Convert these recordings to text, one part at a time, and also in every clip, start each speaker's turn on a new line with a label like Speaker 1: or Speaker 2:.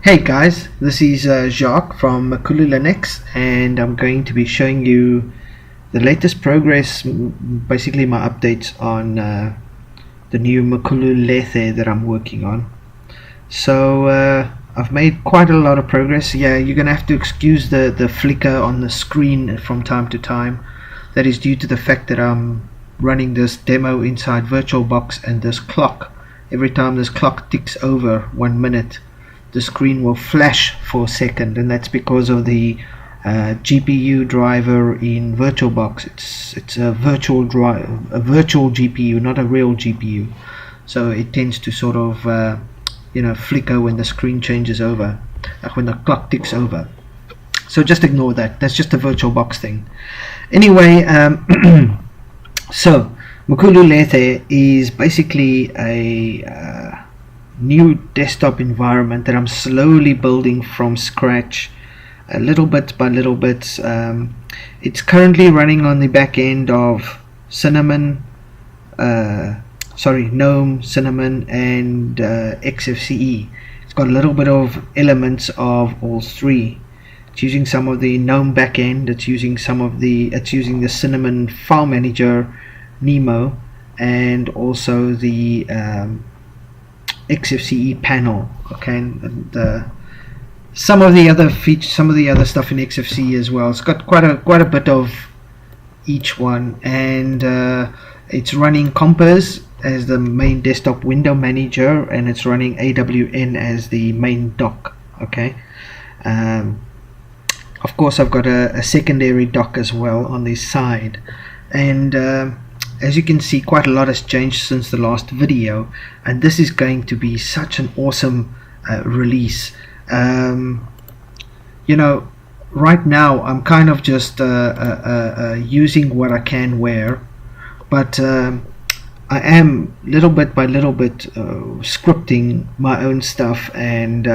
Speaker 1: Hey guys, this is Jacques from MakuluLinux, and I'm going to be showing you the latest progress, basically my updates on the new MakuluLinux that I'm working on. So I've made quite a lot of progress. Yeah, you're gonna have to excuse the flicker on the screen from time to time. That is due to the fact that I'm running this demo inside VirtualBox, and this clock, every time this clock ticks over 1 minute, the screen will flash for a second, and that's because of the GPU driver in VirtualBox. It's a virtual GPU, not a real GPU. So it tends to sort of flicker when the screen changes over, when the clock ticks over. So just ignore that. That's just a VirtualBox thing. Anyway, so MakuluLinux is basically a new desktop environment that I'm slowly building from scratch, little bit by little bit. It's currently running on the back end of GNOME, Cinnamon, and XFCE. It's got a little bit of elements of all three. It's using some of the GNOME backend. It's using the Cinnamon file manager, Nemo, and also the XFCE panel. Okay, and some of the other features, some of the other stuff in XFCE as well. It's got quite a bit of each one, and it's running Compass as the main desktop window manager, and it's running AWN as the main dock. Okay, of course I've got a secondary dock as well on this side, and as you can see, quite a lot has changed since the last video, and this is going to be such an awesome release. Right now I'm kind of just using what I can wear, but I am little bit by little bit scripting my own stuff, and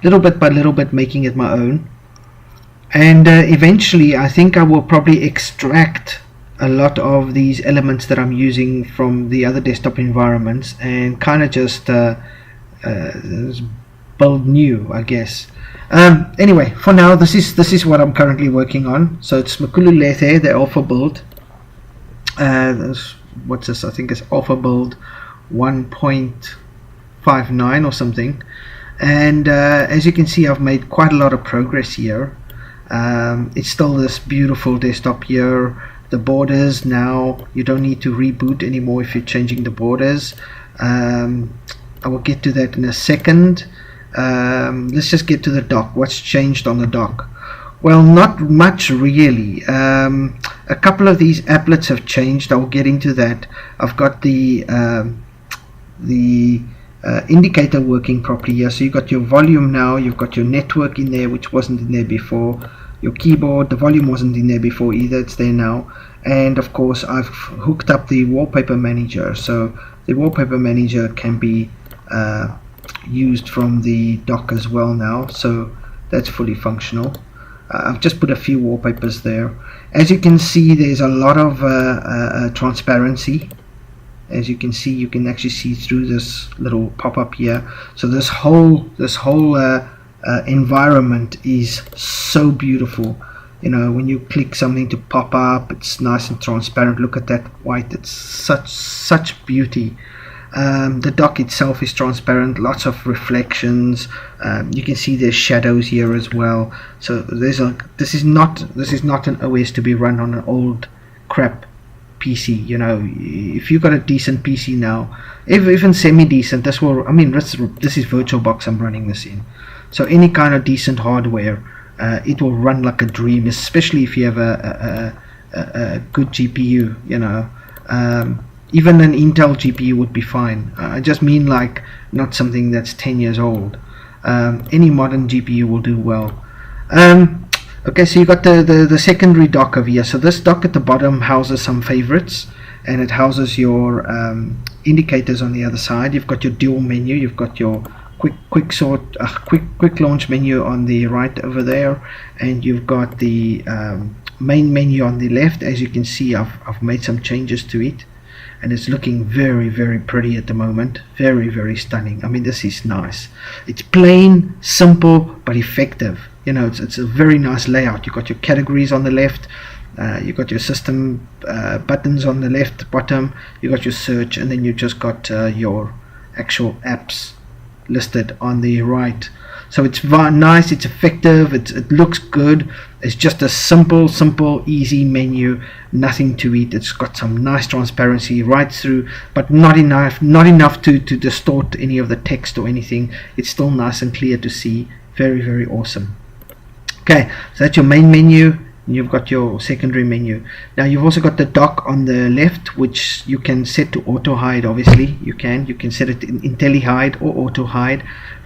Speaker 1: little bit by little bit making it my own, and eventually I think I will probably extract a lot of these elements that I'm using from the other desktop environments and kind of just build new, I guess. Anyway, for now, this is what I'm currently working on. So it's MakuluLinux, the alpha build. What's this? I think it's alpha build 1.59 or something. And as you can see, I've made quite a lot of progress here. It's still this beautiful desktop here. The borders, now you don't need to reboot anymore if you're changing the borders. I will get to that in a second. Let's just get to the dock. What's changed on the dock? Well, not much really. A couple of these applets have changed. I'll get into that. I've got the indicator working properly here. So you've got your volume now, you've got your network in there, which wasn't in there before. Your keyboard, the volume wasn't in there before either, it's there now. And of course I've hooked up the wallpaper manager, so the wallpaper manager can be used from the dock as well now, so that's fully functional. I've just put a few wallpapers there. As you can see, there's a lot of transparency. As you can see, you can actually see through this little pop-up here. So this whole environment is so beautiful. When you click something to pop up, it's nice and transparent. Look at that white, it's such beauty. The dock itself is transparent, lots of reflections. You can see there's shadows here as well. So this is not an OS to be run on an old crap PC. If you've got a decent PC now, even semi-decent, this is VirtualBox I'm running this in. So any kind of decent hardware, it will run like a dream, especially if you have a good GPU. Even an Intel GPU would be fine. I just mean like not something that's 10 years old. Any modern GPU will do well. Okay, so you got the secondary dock over here. So this dock at the bottom houses some favorites, and it houses your indicators on the other side. You've got your dual menu. You've got your quick launch menu on the right over there, and you've got the main menu on the left. As you can see, I've made some changes to it. and it's looking very pretty at the moment. Very stunning. I mean, this is nice. It's plain, simple, but effective. You know, it's a very nice layout. You've got your categories on the left, you've got your system buttons on the left bottom, you've got your search, and then you've just got your actual apps listed on the right. So it's nice, it's effective, it looks good. It's just a simple easy menu, nothing to it. It's got some nice transparency right through, but not enough to distort any of the text or anything. It's still nice and clear to see. Very awesome. Okay, so that's your main menu. You've got your secondary menu. Now you've also got the dock on the left, which you can set to auto hide. Obviously you can set it in IntelliHide or auto hide.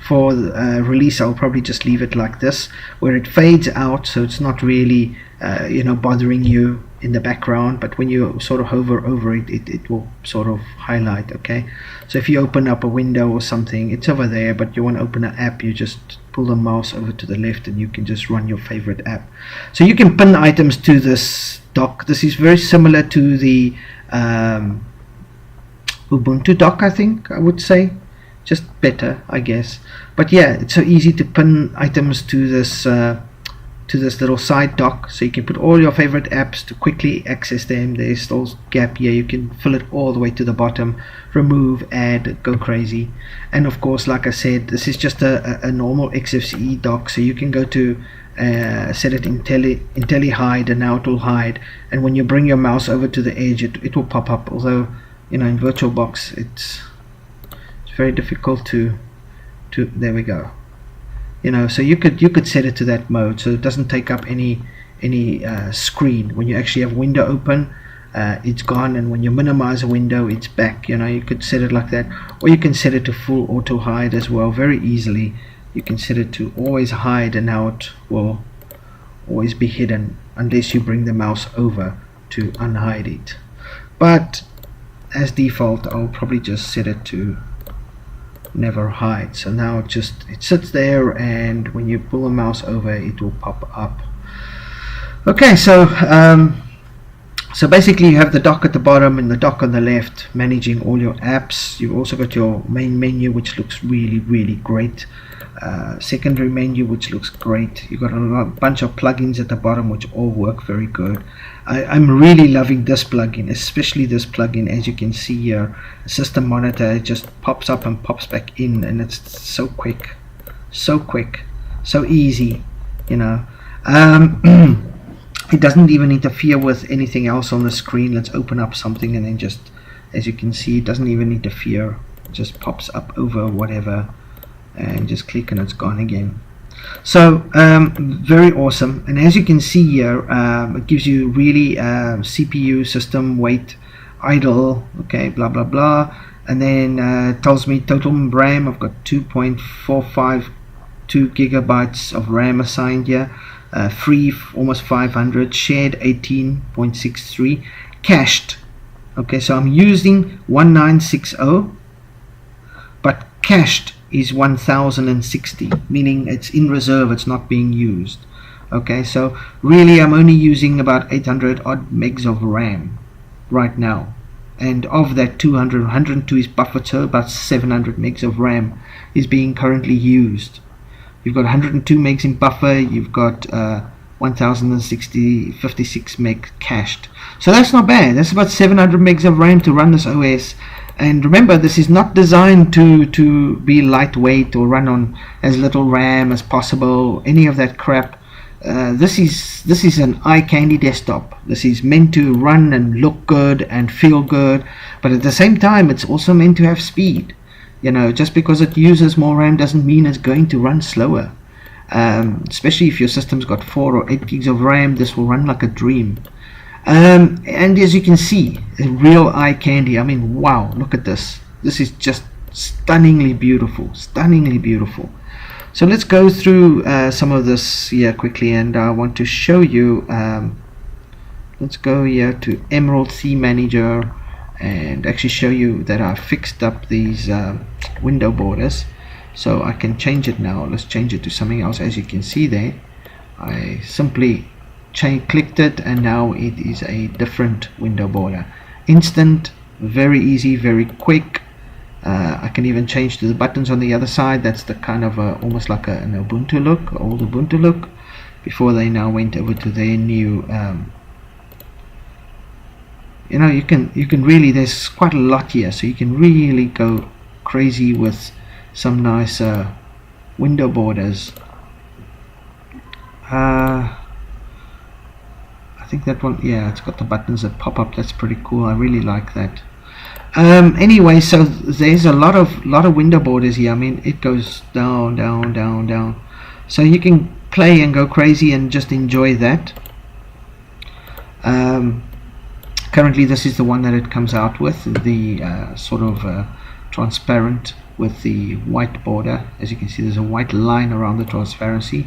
Speaker 1: For release, I'll probably just leave it like this, where it fades out, so it's not really bothering you in the background, but when you sort of hover over it, it will sort of highlight. Okay, so if you open up a window or something, it's over there, but you want to open an app, you just pull the mouse over to the left and you can just run your favorite app. So you can pin items to this dock. This is very similar to the Ubuntu dock, I think I would say, just better, I guess. But yeah, it's so easy to pin items to this little side dock, so you can put all your favorite apps to quickly access them. There's still gap here, you can fill it all the way to the bottom, remove, add, go crazy. And of course, like I said, this is just a normal XFCE dock, so you can go to set it in IntelliHide, and now it will hide, and when you bring your mouse over to the edge, it will pop up. Although, you know, in VirtualBox it's very difficult to there we go. You know, so you could set it to that mode, so it doesn't take up any screen. When you actually have window open, it's gone, and when you minimize a window, it's back. You know, you could set it like that, or you can set it to full auto hide as well, very easily. You can set it to always hide, and now it will always be hidden unless you bring the mouse over to unhide it. But as default, I'll probably just set it to never hide. So now it sits there, and when you pull the mouse over, it will pop up. Okay, so so basically you have the dock at the bottom and the dock on the left, managing all your apps. You've also got your main menu, which looks really great. Secondary menu, which looks great. You've got a bunch of plugins at the bottom, which all work very good. I'm really loving this plugin, especially this plugin. As you can see here, system monitor, it just pops up and pops back in, and it's so quick, so easy, you know. It doesn't even interfere with anything else on the screen. Let's open up something, and then just, as you can see, it doesn't even interfere. It just pops up over whatever, and just click and it's gone again. So very awesome. And as you can see here, it gives you really CPU, system, weight, idle, okay, blah blah, and then tells me total RAM. I've got 2.452 gigabytes of RAM assigned here, free almost 500, shared 18.63, cached. Okay, so I'm using 1960, but cached is 1060, meaning it's in reserve, it's not being used. Okay, so really I'm only using about 800 odd megs of RAM right now, and of that 102 is buffered, so about 700 megs of RAM is being currently used. You've got 102 megs in buffer, you've got 56 meg cached, so that's not bad. That's about 700 megs of RAM to run this OS. And remember, this is not designed to be lightweight or run on as little RAM as possible, any of that crap. This is an eye candy desktop. This is meant to run and look good and feel good, but at the same time it's also meant to have speed. You know, just because it uses more RAM doesn't mean it's going to run slower. Especially if your system's got 4 or 8 gigs of RAM, this will run like a dream. And as you can see, a real eye candy. I mean, wow, look at this. This is just stunningly beautiful, So let's go through some of this here quickly, and I want to show you. Let's go here to Emerald Theme Manager and actually show you that I fixed up these window borders, so I can change it now. Let's change it to something else. As you can see there, I simply clicked it, and now it is a different window border. Instant very easy, very quick. I can even change to the buttons on the other side. That's the kind of almost like an Ubuntu look, old Ubuntu look, before they now went over to their new you know, you can really, there's quite a lot here, so you can really go crazy with some nice window borders. I think that one, yeah, it's got the buttons that pop up. That's pretty cool. I really like that. Anyway, so there's a lot of window borders here. I mean, it goes down, down, down, down. So you can play and go crazy and just enjoy that. Currently, this is the one that it comes out with, the sort of transparent with the white border. As you can see, there's a white line around the transparency.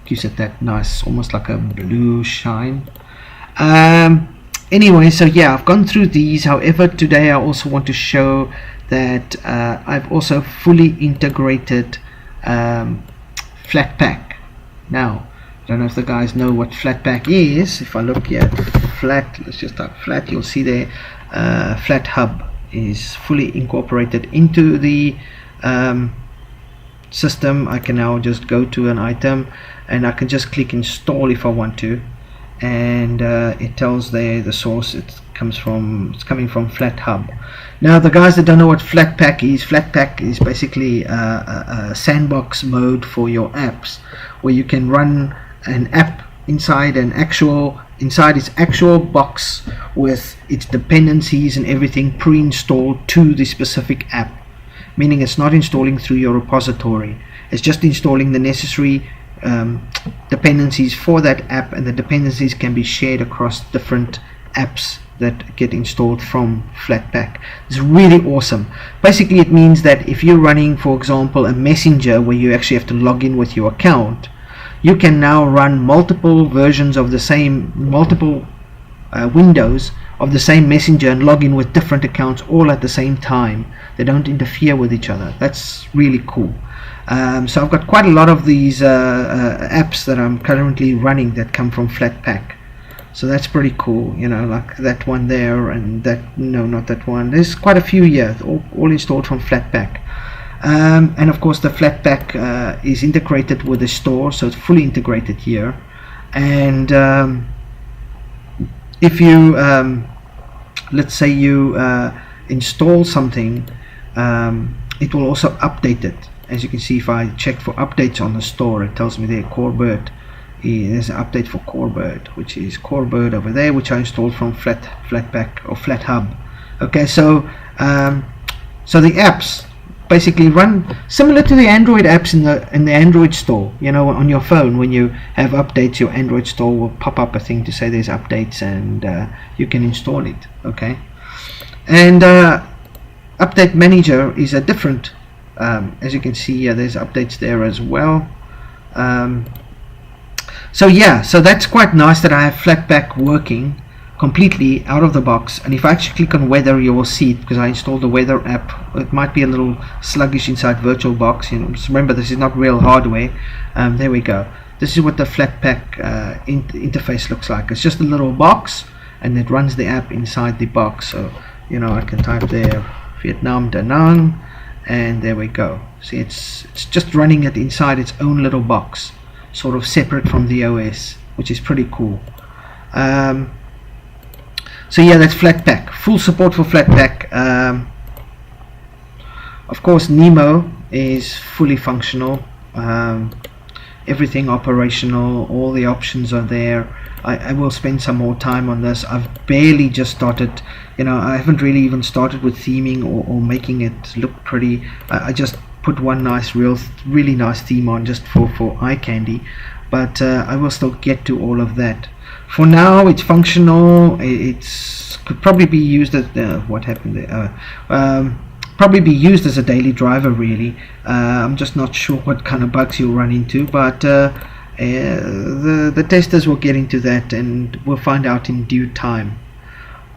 Speaker 1: Gives it that nice, almost like a blue shine. Anyway, so yeah, I've gone through these. However, today I also want to show that I've also fully integrated Flatpak. Now, I don't know if the guys know what Flatpak is. If I look here at flat, let's just type flat, you'll see there Flat Hub is fully incorporated into the system. I can now just go to an item and I can just click install if I want to, and it tells there the source it's coming from Flat Hub. Now, the guys that don't know what Flatpak is basically a sandbox mode for your apps, where you can run an app inside its actual box with its dependencies and everything pre-installed to the specific app, meaning it's not installing through your repository. It's just installing the necessary dependencies for that app, and the dependencies can be shared across different apps that get installed from Flatpak. It's really awesome. Basically, it means that if you're running, for example, a messenger where you actually have to log in with your account, you can now run multiple versions of the same, windows of the same messenger and log in with different accounts all at the same time. They don't interfere with each other. That's really cool. So I've got quite a lot of these apps that I'm currently running that come from Flatpak. So that's pretty cool, you know, like that one there, and that, no, not that one. There's quite a few here, all installed from Flatpak. And of course the Flatpak is integrated with the store, so it's fully integrated here. And if you let's say you install something, it will also update it. As you can see, if I check for updates on the store, it tells me there Corebird. There's an update for Corebird, which is Corebird over there, which I installed from Flatpak or Flat Hub. Okay, so so the apps basically run similar to the Android apps in the Android store. You know, on your phone, when you have updates, your Android store will pop up a thing to say there's updates, and you can install it. Okay, and Update Manager is a different. As you can see here, there's updates there as well. So yeah, so that's quite nice that I have Flatpak working completely out of the box. And if I actually click on weather, you will see it, because I installed the weather app. It might be a little sluggish inside VirtualBox, you know, just remember this is not real hardware. There we go. This is what the Flatpak interface looks like. It's just a little box, and it runs the app inside the box. So, you know, I can type there Vietnam Da Nang, and there we go. See, it's just running it inside its own little box, sort of separate from the OS, which is pretty cool. So yeah, that's Flatpak. Full support for Flatpak. Of course, Nemo is fully functional. Everything operational. All the options are there. I will spend some more time on this. I've barely just started. You know, I haven't really even started with theming or making it look pretty. I just put one nice, really nice theme on just for eye candy. But I will still get to all of that. For now, it's functional. It's could probably be used as what happened there. Probably be used as a daily driver, really. I'm just not sure what kind of bugs you'll run into, but the testers will get into that, and we'll find out in due time.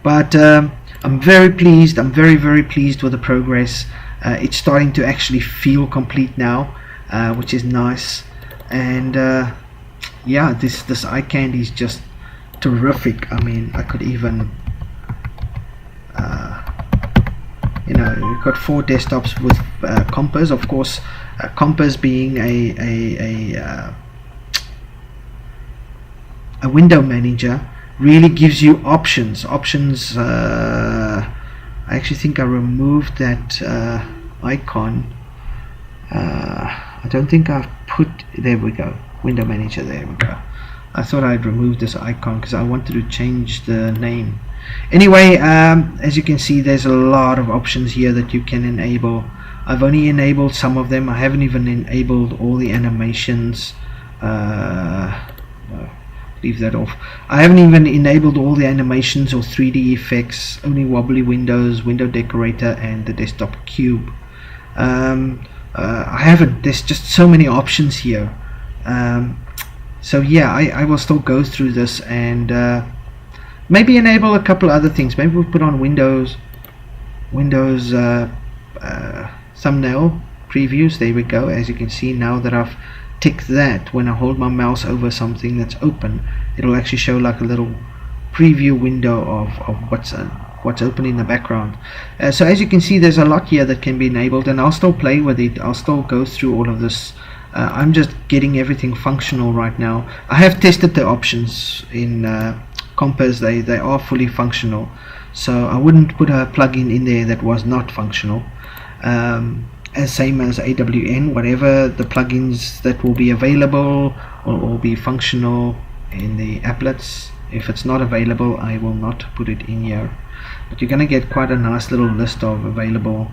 Speaker 1: But I'm very pleased. I'm very pleased with the progress. It's starting to actually feel complete now, which is nice. And yeah, this eye candy is just terrific. I mean, I could even you know, you've got 4 desktops with Compass. Of course, Compass being a window manager really gives you options. I actually think I removed that icon. I don't think I've put, there we go, window manager, there we go. I thought I'd remove this icon because I wanted to change the name. Anyway, as you can see, there's a lot of options here that you can enable. I've only enabled some of them. I haven't even enabled all the animations. Leave that off. I haven't even enabled all the animations or 3D effects, only wobbly windows, window decorator, and the desktop cube. I haven't, there's just so many options here. So yeah, I will still go through this and maybe enable a couple other things. Maybe we'll put on Windows thumbnail previews. There we go. As you can see, now that I've ticked that, when I hold my mouse over something that's open, it'll actually show like a little preview window of what's open in the background. So as you can see, there's a lot here that can be enabled, and I'll still play with it. I'll still go through all of this. I'm just getting everything functional right now. I have tested the options in Compass. They are fully functional, so I wouldn't put a plugin in there that was not functional. As same as AWN, whatever the plugins that will be available will all be functional in the applets. If it's not available, I will not put it in here. But you're going to get quite a nice little list of available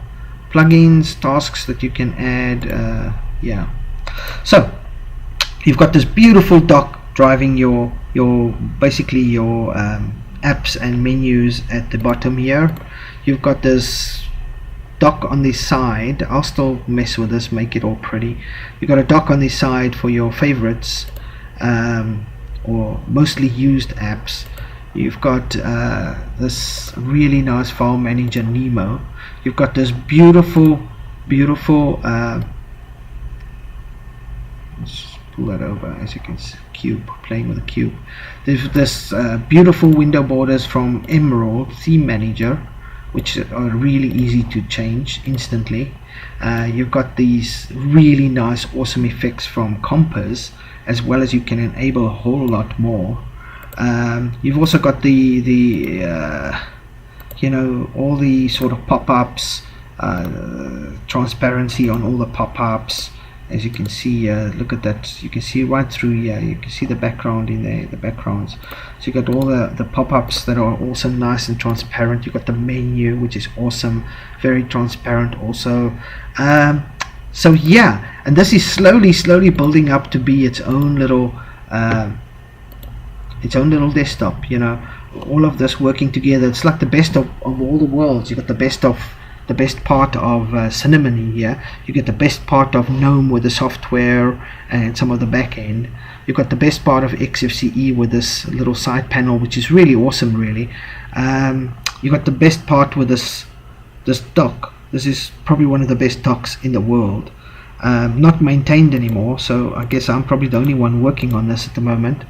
Speaker 1: plugins, tasks that you can add. Yeah. So you've got this beautiful dock driving your basically your apps and menus at the bottom here. You've got this dock on the side. I'll still mess with this, make it all pretty. You've got a dock on the side for your favorites or mostly used apps. You've got this really nice file manager Nemo. You've got this beautiful let's pull that over, as you can see, cube, playing with a cube. There's this beautiful window borders from Emerald Theme Manager, which are really easy to change instantly. You've got these really nice awesome effects from Compass, as well as you can enable a whole lot more. You've also got the you know, all the sort of pop-ups, transparency on all the pop-ups. As you can see, look at that, you can see right through here. You can see the background in there, the backgrounds. So you got all the pop-ups that are also nice and transparent. You got the menu, which is awesome, very transparent also. So yeah, and this is slowly building up to be its own little desktop. You know, all of this working together. It's like the best of all the worlds. You got the best part of Cinnamon here. You get the best part of GNOME with the software and some of the back end. You've got the best part of XFCE with this little side panel, which is really awesome, really. You got the best part with this dock. This is probably one of the best docks in the world. Not maintained anymore, so I guess I'm probably the only one working on this at the moment.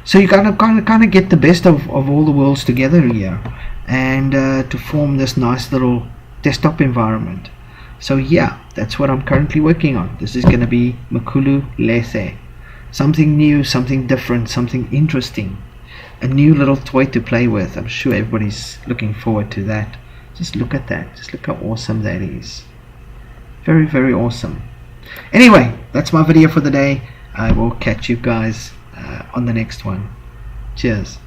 Speaker 1: So you kind of get the best of all the worlds together here, and to form this nice little desktop environment. So yeah, that's what I'm currently working on. This is going to be MakuluLinux. Something new, something different, something interesting. A new little toy to play with. I'm sure everybody's looking forward to that. Just look at that. Just look how awesome that is. Very, very awesome. Anyway, that's my video for the day. I will catch you guys on the next one. Cheers.